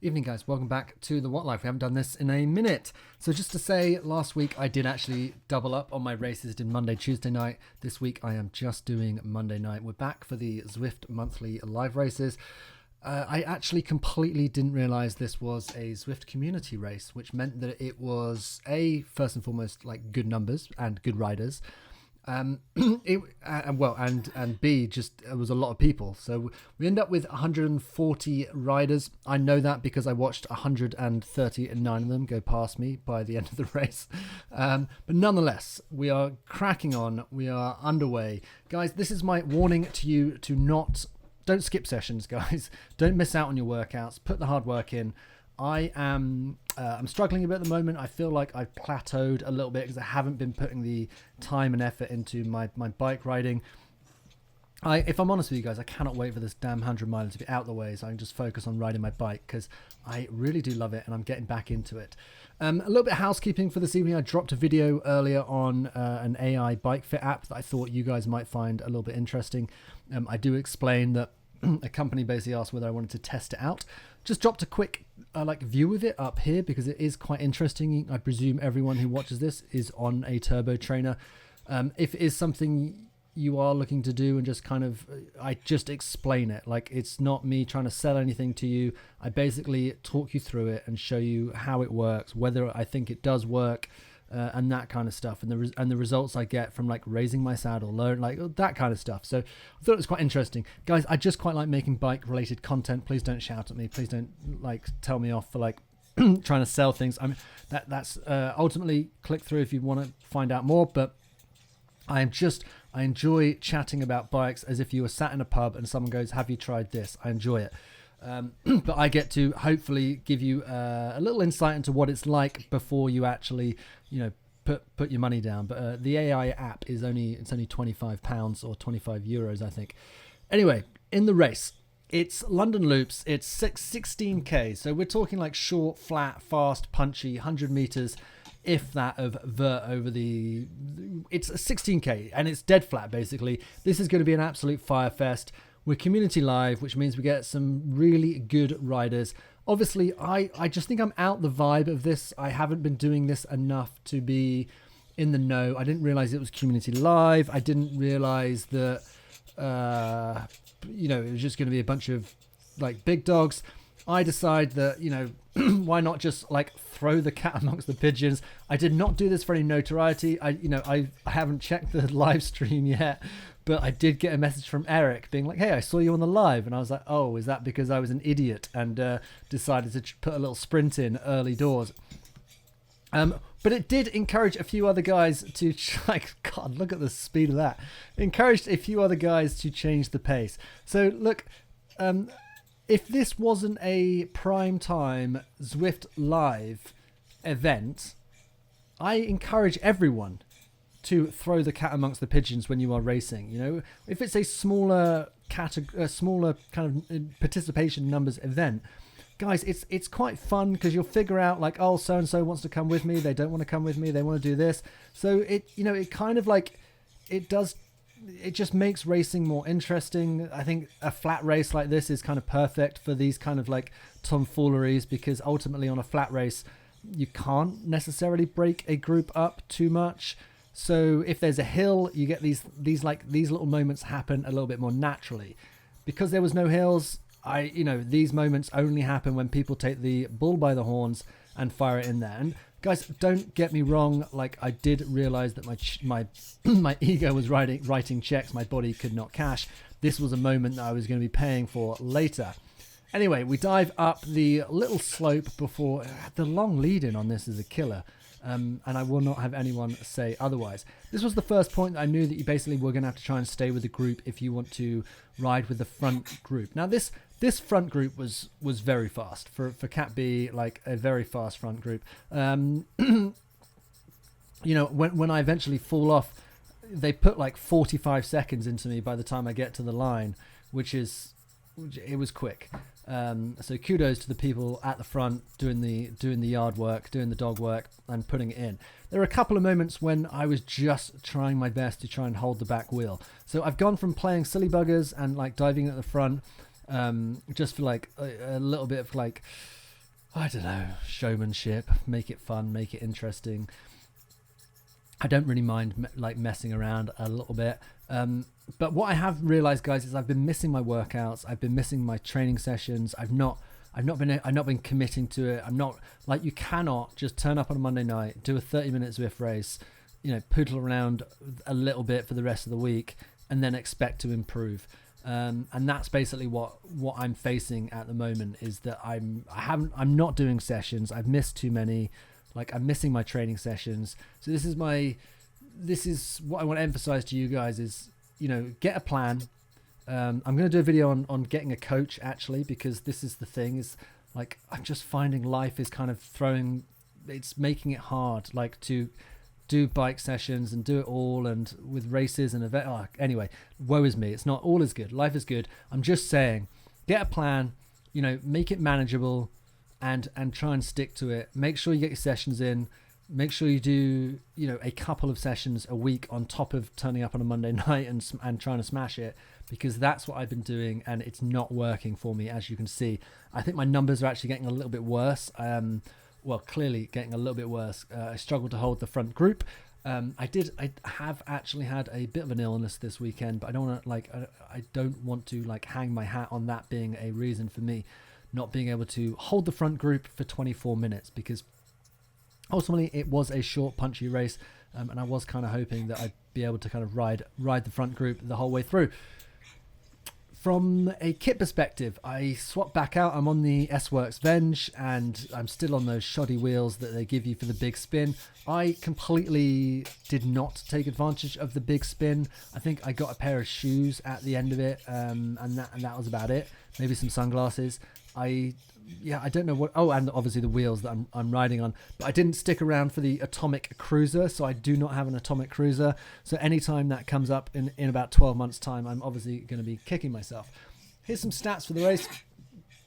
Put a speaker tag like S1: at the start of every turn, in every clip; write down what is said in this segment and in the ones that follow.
S1: Evening, guys. Welcome back to the What Life. We haven't done this in a minute. So just to say, last week I did actually double up on my races. Did Monday, Tuesday night. This week I am just doing Monday night. We're back for the Zwift monthly live races. I actually completely didn't realize this was a Zwift community race, which meant that it was first and foremost, like good numbers and good riders. And B, just it was a lot of people. So we end up with 140 riders. I know that because I watched 139 of them go past me by the end of the race. But nonetheless, we are cracking on. We are underway. Guys, this is my warning to you to don't skip sessions, guys. Don't miss out on your workouts. Put the hard work in. I'm struggling a bit at the moment. I feel like I've plateaued a little bit because I haven't been putting the time and effort into my bike riding. If I'm honest with you guys, I cannot wait for this damn 100 mile to be out the way so I can just focus on riding my bike because I really do love it and I'm getting back into it. A little bit of housekeeping for this evening. I dropped a video earlier on an AI bike fit app that I thought you guys might find a little bit interesting. I do explain that a company basically asked whether I wanted to test it out. Just dropped a quick view of it up here because it is quite interesting. I presume everyone who watches this is on a turbo trainer. If it is something you are looking to do and just I just explain it. Like, it's not me trying to sell anything to you. I basically talk you through it and show you how it works, whether I think it does work, and that kind of stuff, and the results I get from like raising my saddle, that kind of stuff. So I thought it was quite interesting, guys. I just quite like making bike related content. Please don't shout at me. Please don't tell me off for trying to sell things. That's ultimately click through if you want to find out more. But I enjoy chatting about bikes as if you were sat in a pub and someone goes, "Have you tried this?" I enjoy it. But I get to hopefully give you a little insight into what it's like before you actually, put your money down. But the AI app is only £25 or €25, I think. Anyway, in the race, it's London Loops. It's 16k. So we're talking like short, flat, fast, punchy, 100 meters, if that, of vert over the. It's a 16k and it's dead flat basically. This is going to be an absolute fire fest. We're community live, which means we get some really good riders. Obviously, I just think I'm out the vibe of this. I haven't been doing this enough to be in the know. I didn't realize it was community live. I didn't realize that, it was just going to be a bunch of big dogs. I decide that, why not just throw the cat amongst the pigeons. I did not do this for any notoriety. I haven't checked the live stream yet. But I did get a message from Eric being like, "Hey, I saw you on the live." And I was like, "Oh, is that because I was an idiot and decided to put a little sprint in early doors?" But it did encourage a few other guys to, God, look at the speed of that. Encouraged a few other guys to change the pace. So look, if this wasn't a prime time Zwift live event, I encourage everyone to throw the cat amongst the pigeons when you are racing. If it's a smaller kind of participation numbers event, guys, it's quite fun because you'll figure out so and so wants to come with me, they don't want to come with me, they want to do this. So it just makes racing more interesting. I think a flat race like this is kind of perfect for these kind of tomfooleries, because ultimately on a flat race you can't necessarily break a group up too much. So if there's a hill, you get these little moments happen a little bit more naturally. Because there was no hills, these moments only happen when people take the bull by the horns and fire it in there. And guys, don't get me wrong. I did realize that my ego was writing checks my body could not cash. This was a moment that I was going to be paying for later. Anyway, we dive up the little slope before. The long lead in on this is a killer. And I will not have anyone say otherwise. This was the first point that I knew that you basically were going to have to try and stay with the group if you want to ride with the front group. Now this front group was very fast for Cat B, a very fast front group. When I eventually fall off, they put 45 seconds into me by the time I get to the line, it was quick. So kudos to the people at the front doing the yard work, doing the dog work, and putting it in. There were a couple of moments when I was just trying my best to try and hold the back wheel. So I've gone from playing silly buggers and diving at the front, just for a little bit of I don't know, showmanship, make it fun, make it interesting. I don't really mind like messing around a little bit. But what I have realized, guys, is I've been missing my workouts. I've been missing my training sessions. I've not been committing to it. I'm not like, you cannot just turn up on a Monday night, do a 30-minute Zwift race, poodle around a little bit for the rest of the week, and then expect to improve. And that's basically what I'm facing at the moment, is that I'm not doing sessions. I've missed too many. Like, I'm missing my training sessions. So this is what I want to emphasize to you guys is, get a plan. I'm going to do a video on getting a coach, actually, because this is the thing, is like, I'm just finding life is kind of it's making it hard, like, to do bike sessions and do it all, and with races and event. Anyway, woe is me. It's not all is good. Life is good. I'm just saying, get a plan, make it manageable, and try and stick to it. Make sure you get your sessions in. Make sure you do, a couple of sessions a week on top of turning up on a Monday night and trying to smash it, because that's what I've been doing, and it's not working for me, as you can see. I think my numbers are actually getting a little bit worse. Clearly getting a little bit worse. I struggle to hold the front group. I have actually had a bit of an illness this weekend, but I don't want to hang my hat on that being a reason for me not being able to hold the front group for 24 minutes, because ultimately it was a short, punchy race, and I was kind of hoping that I'd be able to kind of ride the front group the whole way through. From a kit perspective, I swapped back out. I'm on the S-Works Venge, and I'm still on those shoddy wheels that they give you for the big spin. I completely did not take advantage of the big spin. I think I got a pair of shoes at the end of it, and that was about it. Maybe some sunglasses. I don't know what. Oh, and obviously the wheels that I'm riding on. But I didn't stick around for the Atomic Cruiser, so I do not have an Atomic Cruiser. So anytime that comes up in about 12 months' time, I'm obviously going to be kicking myself. Here's some stats for the race,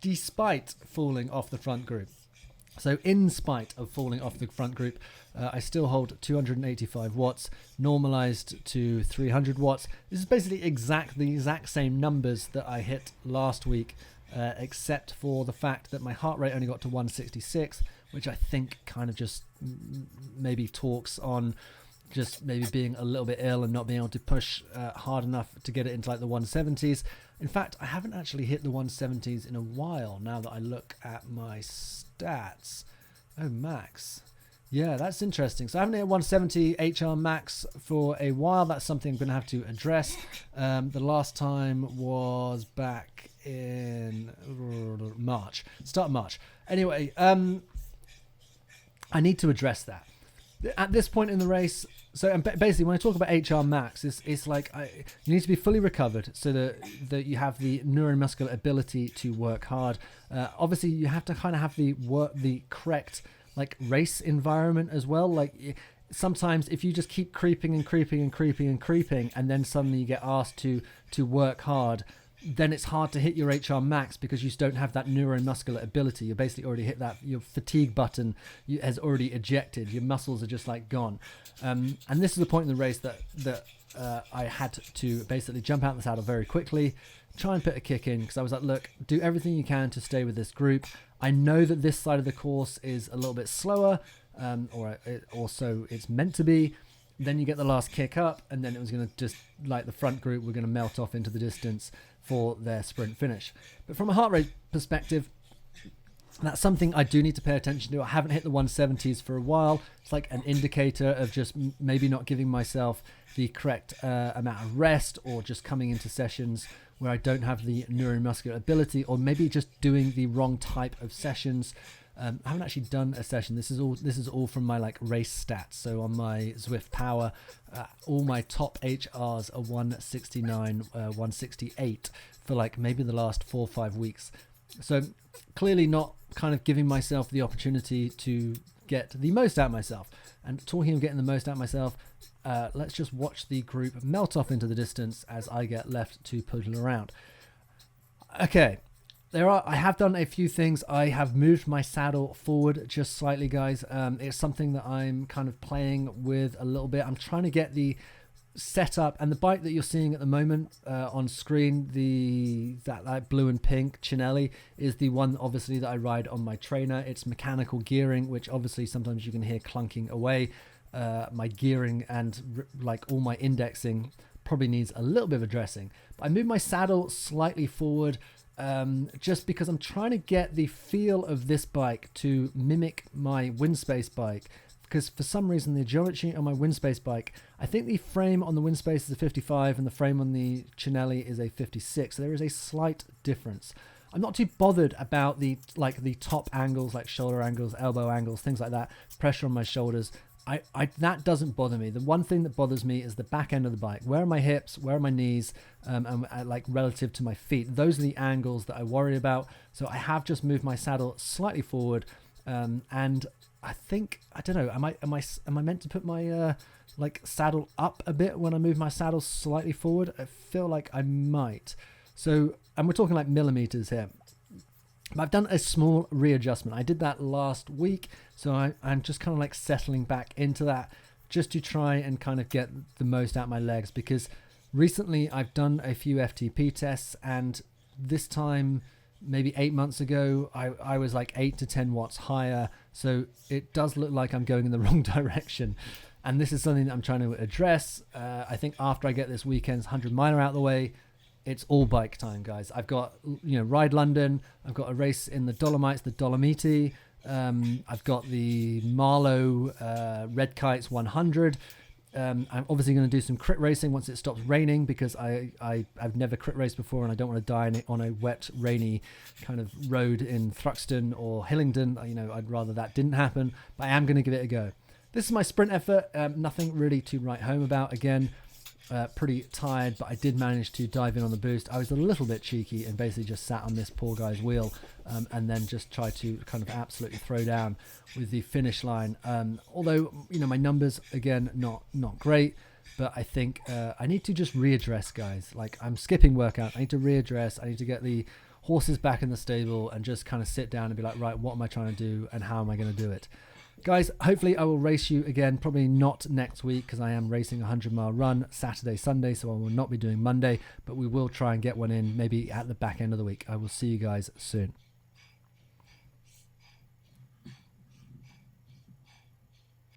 S1: despite falling off the front group. So in spite of falling off the front group, I still hold 285 watts, normalized to 300 watts. This is basically the exact same numbers that I hit last week, except for the fact that my heart rate only got to 166, which I think kind of just maybe talks on just maybe being a little bit ill and not being able to push hard enough to get it into like the 170s. In fact, I haven't actually hit the 170s in a while now that I look at my stats. Oh, max. Yeah, that's interesting. So I haven't hit 170 HR max for a while. That's something I'm going to have to address. The last time was back in March, start of March. Anyway, I need to address that. At this point in the race, so basically when I talk about HR max, it's like you need to be fully recovered so that you have the neuromuscular ability to work hard. Obviously, you have to kind of have the correct like race environment as well. Like sometimes if you just keep creeping and then suddenly you get asked to work hard, then it's hard to hit your HR max because you just don't have that neuromuscular ability. You basically already hit that, your fatigue button has already ejected. Your muscles are just like gone. And this is the point in the race that I had to basically jump out of the saddle very quickly, try and put a kick in, because I was like, look, do everything you can to stay with this group. I know that this side of the course is a little bit slower, or so it's meant to be. Then you get the last kick up, and then it was going to just, like the front group, we're going to melt off into the distance for their sprint finish. But from a heart rate perspective, that's something I do need to pay attention to. I haven't hit the 170s for a while. It's like an indicator of just maybe not giving myself the correct amount of rest, or just coming into sessions where I don't have the neuromuscular ability, or maybe just doing the wrong type of sessions. I haven't actually done a session. This is all from my like race stats. So on my Zwift Power, all my top HRs are 169, 168 for like maybe the last 4 or 5 weeks. So clearly not kind of giving myself the opportunity to get the most out of myself. And talking of getting the most out of myself, let's just watch the group melt off into the distance as I get left to poodle around. Okay. I have done a few things. I have moved my saddle forward just slightly, guys. It's something that I'm kind of playing with a little bit. I'm trying to get the setup, and the bike that you're seeing at the moment on screen, that blue and pink Cinelli, is the one obviously that I ride on my trainer. It's mechanical gearing, which obviously sometimes you can hear clunking away. My gearing and like all my indexing probably needs a little bit of addressing. But I moved my saddle slightly forward just because I'm trying to get the feel of this bike to mimic my Windspace bike. Because for some reason the geometry on my Windspace bike, I think the frame on the Windspace is a 55 and the frame on the Cinelli is a 56. So there is a slight difference. I'm not too bothered about the top angles, like shoulder angles, elbow angles, things like that, pressure on my shoulders. That doesn't bother me. The one thing that bothers me is the back end of the bike. Where are my hips? Where are my knees? And like relative to my feet. Those are the angles that I worry about. So I have just moved my saddle slightly forward, and I think, I don't know, am I meant to put my saddle up a bit when I move my saddle slightly forward? I feel like I might. So, and we're talking like millimeters here. I've done a small readjustment. I did that last week, so I'm just kind of like settling back into that just to try and kind of get the most out of my legs, because recently I've done a few FTP tests, and this time, maybe 8 months ago, I was like 8 to 10 watts higher, so it does look like I'm going in the wrong direction. And this is something that I'm trying to address. I think after I get this weekend's 100 miler out of the way, it's all bike time, guys. I've got, Ride London. I've got a race in the Dolomites, the Dolomiti. I've got the Marlow Red Kites 100. I'm obviously going to do some crit racing once it stops raining, because I've never crit raced before, and I don't want to die on a wet, rainy kind of road in Thruxton or Hillingdon. I'd rather that didn't happen, but I am going to give it a go. This is my sprint effort. Nothing really to write home about. Again, pretty tired, but I did manage to dive in on the boost. I was a little bit cheeky and basically just sat on this poor guy's wheel, and then just tried to kind of absolutely throw down with the finish line. Although, my numbers, again, not great, but I think I need to just readdress, guys. Like, I'm skipping workout. I need to readdress. I need to get the horses back in the stable and just kind of sit down and be like, right, what am I trying to do and how am I going to do it? Guys, hopefully I will race you again, probably not next week, because I am racing a 100-mile run Saturday, Sunday, so I will not be doing Monday, but we will try and get one in maybe at the back end of the week. I will see you guys soon.